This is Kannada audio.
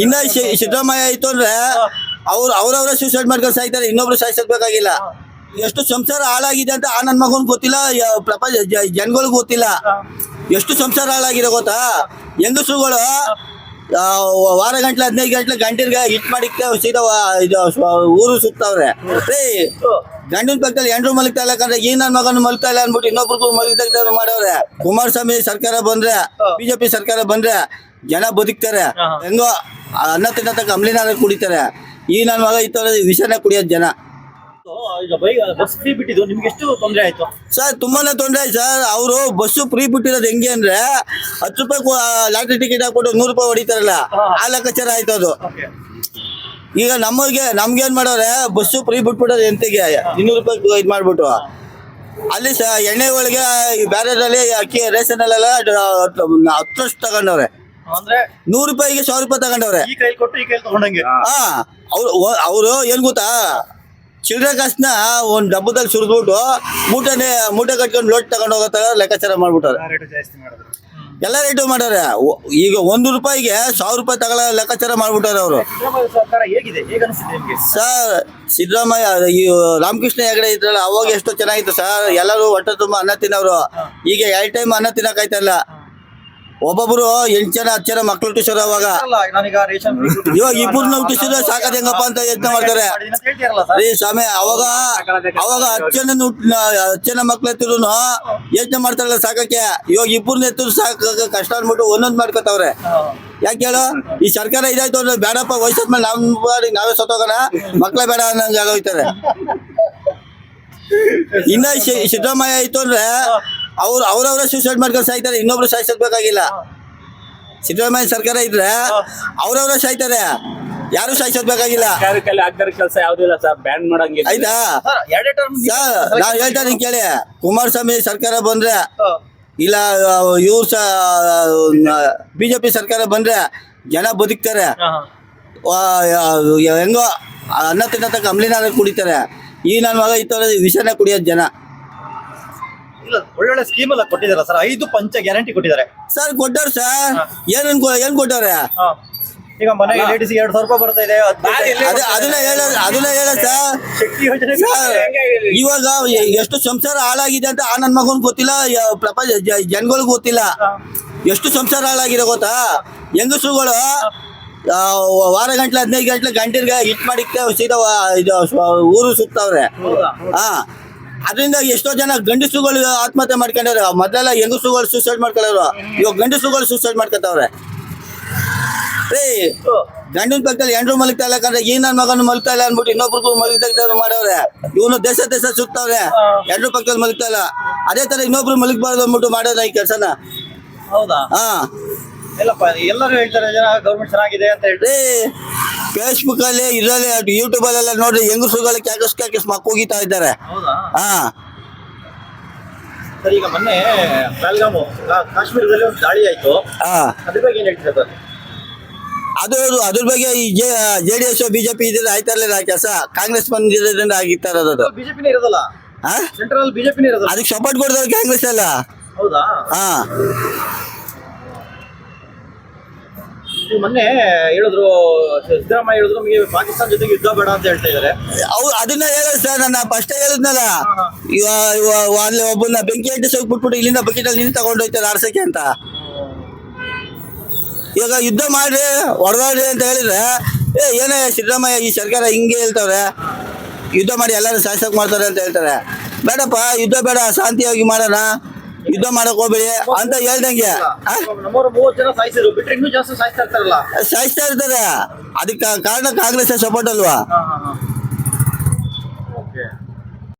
ಇನ್ನ ಸಿದ್ದರಾಮಯ್ಯ ಆಯ್ತು ಅಂದ್ರೆ ಅವ್ರವ್ರ ಸೂಸೈಡ್ ಮಾಡ್ಕೊಂಡು ಸಾಯ್ತಾರೆ, ಇನ್ನೊಬ್ರು ಸಾಯಿಸಬೇಕಾಗಿಲ್ಲ. ಎಷ್ಟು ಸಂಸಾರ ಹಾಳಾಗಿದೆ ಅಂತ ಆ ನನ್ನ ಮಗನ್ ಗೊತ್ತಿಲ್ಲ, ಪ್ರಪಂಚ ಜನಗಳಿಗೆ ಗೊತ್ತಿಲ್ಲ. ಎಷ್ಟು ಸಂಸಾರ ಹಾಳಾಗಿದೆ ಗೊತ್ತಾ? ಹೆಂಗಸರುಗಳು ವಾರ ಗಂಟ್ಲೆ 15 ಗಂಟ್ಲೆ ಗಂಟಿರ್ಗೆ ಹಿಟ್ ಮಾಡಿಕ್ಕೆ ಸೀದಾ ಊರು ಸುತ್ತವ್ರೆ. ಗಂಡಿನ ಪಕ್ಕದಲ್ಲಿ ಎಂಟ್ರು ಮಲಗ್ತಾ ಇಲ್ಲ ಕಂಡ್ರೆ ಈ ನನ್ನ ಮಗನ ಮಲಗ್ತಾ ಇಲ್ಲ ಅನ್ಬಿಟ್ಟು ಇನ್ನೊಬ್ರಿಗೂ ಮಲಗ್ತಾ ಮಾಡವ್ರೆ. ಕುಮಾರಸ್ವಾಮಿ ಸರ್ಕಾರ ಬಂದ್ರೆ, ಬಿಜೆಪಿ ಸರ್ಕಾರ ಬಂದ್ರೆ ಜನ ಬದುಕ್ತಾರೆ. ಹೆಂಗೋ ಅನ್ನ ತಿನ್ನತಕ್ಕ ಅಂಬ್ಲಿನಾರ ಕುಡಿತಾರೆ. ಈ ನನ್ನ ಮಗ ಈ ತರ ವಿಷನೇ ಕುಡಿಯೋದು ಜನ. ಬಸ್ ಫ್ರೀ ಬಿಟ್ಟಿದ್ದು ನಿಮ್ಗೆ ಎಷ್ಟು ತೊಂದರೆ ಆಯ್ತು ಸರ್? ತುಂಬಾನೇ ತೊಂದರೆ ಆಯ್ತು ಸರ್. ಅವರು ಬಸ್ಸು ಫ್ರೀ ಬಿಟ್ಟಿರೋದು ಹೆಂಗೆ ಅಂದ್ರೆ 10 ರೂಪಾಯಿ ಲಾಟ್ರಿ ಟಿಕೆಟ್ ಹಾಕ್ಬಿಟ್ಟು 100 ರೂಪಾಯಿ ಹೊಡಿತಾರಲ್ಲ, ಆ ಲೆಕ್ಕಾಚಾರ ಆಯ್ತು ಅದು. ಈಗ ನಮ್ಗೇನ್ ಮಾಡೋರೆ, ಬಸ್ಸು ಫ್ರೀ ಬಿಟ್ಬಿಟ್ಟೋದು ಎಂತಿಗೆ 200 ರೂಪಾಯಿ ಇದು ಮಾಡ್ಬಿಟ್ಟು ಅಲ್ಲಿ ಎಣ್ಣೆ ಒಳಗೆ ಬೇರೆದ್ರಲ್ಲಿ ಅಕ್ಕಿ ರೇಷನ್ ಅಲ್ಲೆಲ್ಲ 10 ತಗೊಂಡವ್ರೆ. ಅಂದ್ರೆ 100 ರೂಪಾಯಿಗೆ 1000 ರೂಪಾಯಿ ತಗೊಂಡವ್ರೆ. ಈ ಕೈ ಕೊಟ್ಟು ಈ ಕೈ ತಗೊಂಡಂಗೆ. ಅವರು ಏನ್ ಗೊತ್ತಾ, ಚಿಲ್ಲರೆ ಕಾಸನ್ನ ಒಂದ್ ಡಬ್ಬದಲ್ಲಿ ಸುರಿದ್ಬಿಟ್ಟು ಮೂಟೆ ಕಟ್ಕೊಂಡು ಲೋಟ್ ತಗೊಂಡು ಹೋಗೋ ಲೆಕ್ಕಾಚಾರ ಮಾಡ್ಬಿಟ್ಟಾರೆ. ಎಲ್ಲ ರೇಟು ಮಾಡ್ಯಾರೆ. ಈಗ 1 ರೂಪಾಯಿಗೆ 1000 ರೂಪಾಯಿ ತಗೊಳ್ಳೋ ಲೆಕ್ಕಾಚಾರ ಮಾಡ್ಬಿಟ್ಟಾರೆ ಅವರು. ಸರ್, ಸಿದ್ದರಾಮಯ್ಯ ಈ ರಾಮಕೃಷ್ಣ ಹೆಗಡೆ ಇದ್ರಲ್ಲ, ಅವಾಗ ಎಷ್ಟು ಚೆನ್ನಾಗಿತ್ತು ಸರ್. ಎಲ್ಲರೂ ಹೊಟ್ಟೆ ತುಂಬ ಅನ್ನ ತಿನ್ನೋರು. ಈಗ 2 ಟೈಮ್ ಅನ್ನ ತಿನ್ನಕಾಯ್ತಲ್ಲ. ಒಬ್ಬೊಬ್ರು 8 ಜನ 10 ಜನ ಮಕ್ಳು ಹುಟ್ಟಿಸೋರು. ಅವಾಗ ಇವಾಗ 2 ಹುಟ್ಟಿಸಿದ್ರೆ ಸಾಕದ್ ಹೆಂಗಪ್ಪ ಅಂತ ಯತ್ನ ಮಾಡ್ತಾರೆ ರೀ ಸ್ವಾಮಿ. ಅವಾಗ 10 ಜನ ಮಕ್ಳು ಎತ್ತಿದ್ರು ಯೋಚನೆ ಮಾಡ್ತಾರಲ್ಲ ಸಾಕಕ್ಕೆ. ಇವಾಗ 2 ಎತ್ತಿದ್ರು ಸಾಕ ಕಷ್ಟ ಅನ್ಬಿಟ್ಟು ಒಂದೊಂದ್ ಮಾಡ್ಕೊತಾವ್ರೆ. ಯಾಕೆ ಹೇಳು? ಈ ಸರ್ಕಾರ ಇದಾಯ್ತು ಅಂದ್ರೆ ಬೇಡಪ್ಪ, ವಯಸ್ಸಾದ್ಮೇಲೆ ನಾವೇ ಸತ್ತೋಗೋಣ, ಮಕ್ಳೇ ಬೇಡ ಅನ್ನಂಗೆ ಆಗೋಯ್ತಾರೆ. ಇನ್ನ ಸಿದ್ದರಾಮಯ್ಯ ಆಯ್ತು ಅಂದ್ರೆ ಅವ್ರವ್ರ ಸೂಸೈಡ್ ಮಾಡ್ಕೊಂಡು ಸಾಯ್ತಾರೆ, ಇನ್ನೊಬ್ರು ಸಾಯಿಸಬೇಕಾಗಿಲ್ಲ. ಸಿದ್ದರಾಮಯ್ಯ ಸರ್ಕಾರ ಇದ್ರೆ ಅವ್ರವ್ರ ಸಾಯ್ತಾರೆ, ಯಾರು ಸಾಯಿಸಬೇಕಾಗಿಲ್ಲ. ಕೆಲಸ ಯಾವ್ದಿಲ್ಲ ಸರ್, ಬ್ಯಾನ್ ಮಾಡಂಗಿಲ್ಲ. ಆಯ್ತಾ ಸರ್? ನಾವ್ ಹೇಳ್ತಾನೆ ಕೇಳಿ. ಕುಮಾರಸ್ವಾಮಿ ಸರ್ಕಾರ ಬಂದ್ರೆ, ಇಲ್ಲ ಇವ್ರು ಬಿಜೆಪಿ ಸರ್ಕಾರ ಬಂದ್ರೆ ಜನ ಬದುಕ್ತಾರೆ. ಹೆಂಗೋ ಅನ್ನ ತಿನ್ನತಕ್ಕ ಅಂಬ್ಲಿನಾರ ಕುಡಿತಾರೆ. ಈ ನನ್ನ ಮಗ ಈ ತರ ವಿಷನೇ ಕುಡಿಯೋದು ಜನ. ಒಳ್ಳೊಳ್ಳೆ ಸ್ಕೀಮ್ ಎಲ್ಲ ಕೊಟ್ಟಿದ್ದಾರೆ ಸರ್. 5 ಪಂಚ ಗ್ಯಾರಂಟಿ ಕೊಟ್ಟಿದ್ದಾರೆ ಸರ್. ಕೊಟ್ಟವ್ರು ಸರ್. ಏನ್ ಕೊಟ್ಟವ್ರೆ? ಈಗ ಮನೆಗೆ ಲೇಡೀಸ್ 2000 ರೂಪಾಯಿ ಬರ್ತಾ ಇದೆ. ಅದನ್ನ ಹೇಳ ಸರ್. ಇವಾಗ ಎಷ್ಟು ಸಂಸಾರ ಹಾಳಾಗಿದೆ ಅಂತ ಆ ನನ್ನ ಮಗನ್ ಗೊತ್ತಿಲ್ಲ, ಪ್ರಪಂಚ ಜನಗಳಿಗೆ ಗೊತ್ತಿಲ್ಲ. ಎಷ್ಟು ಸಂಸಾರ ಹಾಳಾಗಿದೆ ಗೊತ್ತಾ? ಹೆಂಗಸರುಗಳು ವಾರ ಗಂಟ್ಲೆ 15 ಗಂಟ್ಲೆ ಗಂಟಿರ್ಗೆ ಹಿಟ್ ಮಾಡಿಕ್ಕೆ ಸೀದಾ ಊರು ಸುತ್ತವ್ರೆ. ಅದರಿಂದ ಎಷ್ಟೋ ಜನ ಗಂಡಸುಗಳು ಆತ್ಮಹತ್ಯೆ ಮಾಡ್ಕೊಂಡವ್ರೆ. ಮೊದಲೆಲ್ಲ ಹೆಂಗಸುಗಳು ಸೂಸೈಡ್ ಮಾಡ್ಕೊಳ್ಳೋರು, ಇವಾಗ ಗಂಡಸುಗಳು ಸೂಸೈಡ್ ಮಾಡ್ಕೊತಾವ್ರೆ. ಗಂಡಿನ ಪಕ್ಕದಲ್ಲಿ ಎಂಟ್ರು ಮಲಗ್ತಾ ಇಲ್ಲ ಕಂಡ್ರೆ ಈ ನನ್ನ ಮಗನು ಮಲಗ್ತಾ ಇಲ್ಲ ಅನ್ಬಿಟ್ಟು ಇನ್ನೊಬ್ರಿಗೂ ಮಲಗ್ತಾ ಮಾಡವ್ರೆ. ಇವನು ದೇಶ ಸುತ್ತವ್ರೆ, ಎಂಟ್ರು ಪಕ್ಕದಲ್ಲಿ ಮಲಗ್ತಾ ಇಲ್ಲ. ಅದೇ ತರ ಇನ್ನೊಬ್ರು ಮಲಗಬಾರ್ದು ಅಂದ್ಬಿಟ್ಟು ಮಾಡೋದ ಈ ಕೆಲಸನ. ಹೌದಾ? ಎಲ್ಲರೂ ಹೇಳ್ತಾರೆ ಜನ ಗೌರ್ಮೆಂಟ್ ಚೆನ್ನಾಗಿದೆ ಅಂತ ಹೇಳಿ. ಫೇಸ್ಬುಕ್ ಅಲ್ಲಿ ಇದರಲ್ಲಿ ಯೂಟ್ಯೂಬ್ ಅಲ್ಲೆಲ್ಲ ನೋಡ್ರಿ, ಹೆಂಗಸುಗಳು ಕ್ಯಾಕಸ್ ಮಕ್ಕೋಗಿತಾ ಇದ್ದಾರೆ. ಸರ್, ಈಗ ಮೊನ್ನೆ ಬೆಳಗಾಮು ಕಾಶ್ಮೀರದಲ್ಲಿ ಒಂದು ದಾಳಿ ಆಯ್ತು, ಅದ್ರ ಬಗ್ಗೆ ಏನ್ ಹೇಳ್ತೀರಾ ಸರ್? ಅದ್ರ ಬಗ್ಗೆ ಈ JDS ಬಿಜೆಪಿ ಇದ್ರೆ ಆಯ್ತಾರಲ್ಲ ಕೆಲಸ. ಕಾಂಗ್ರೆಸ್ ಬಂದಿರೋದ್ರಿಂದ ಆಗಿರ್ತಾ ಇರೋದು. ಬಿಜೆಪಿನೇ ಇರೋದಲ್ಲ, ಸೆಂಟ್ರಲ್ ಬಿಜೆಪಿನೇ ಇರೋದಲ್ಲ, ಅದಕ್ಕೆ ಸಪೋರ್ಟ್ ಕೊಡ್ತಾರೆ ಕಾಂಗ್ರೆಸ್ ಎಲ್ಲ. ಹೌದಾ? ಮೊನ್ನೆ ಹೇಳಿದ್ರು ಸಿದ್ದರಾಮಯ್ಯ ಹೇಳಿದ್ರು ನಮಗೆ ಪಾಕಿಸ್ತಾನ ಜೊತೆಗೆ ಯುದ್ಧ ಬೇಡ ಅಂತ ಹೇಳ್ತಾ ಇದಾರೆ. ಅದನ್ನ ಹೇಳ ಸರ್, ನಾನು ಫಸ್ಟ್ ಹೇಳಿದ್ನಲ್ಲ, ಅಲ್ಲಿ ಒಬ್ಬನ ಬೆಂಕಿ ಹಟ್ಟಿ ಬಿಟ್ಬಿಟ್ಟು ಇಲ್ಲಿಂದ ಬಕೆಟ್ ಅಲ್ಲಿ ನೀರು ತಗೊಂಡೋಯ್ತಾರೆ ಆರ್ಸಕ್ಕೆ ಅಂತ. ಇವಾಗ ಯುದ್ಧ ಮಾಡ್ರಿ ಹೊಡೆದಾಡ್ರಿ ಅಂತ ಹೇಳಿದ್ರೆ ಏನೇ ಸಿದ್ದರಾಮಯ್ಯ ಈ ಸರ್ಕಾರ ಹಿಂಗೆ ಹೇಳ್ತವ್ರೆ, ಯುದ್ಧ ಮಾಡಿ ಎಲ್ಲರೂ ಸಾಯಿಸಕ್ ಮಾಡ್ತಾರೆ ಅಂತ ಹೇಳ್ತಾರೆ. ಬೇಡಪ್ಪ, ಯುದ್ಧ ಬೇಡ, ಶಾಂತಿಯಾಗಿ ಮಾಡೋಣ, ಯುದ್ಧ ಮಾಡಕ್ ಹೋಗ್ಬೇಡಿ ಅಂತ ಹೇಳ್ದಂಗೆ. ನಮ್ಮವರು 30 ಜನ ಸಾಯಿಸಿದ್ರು, ಬಿಟ್ರೆ ಇನ್ನೂ ಜಾಸ್ತಿ ಸಾಯಿಸ್ತಾ ಇರ್ತಾರಲ್ಲ. ಸಾಯಿಸ್ತಾ ಇರ್ತಾರೆ. ಅದಕ್ಕೆ ಕಾರಣ ಕಾಂಗ್ರೆಸ್ ಸಪೋರ್ಟ್ ಅಲ್ವಾ?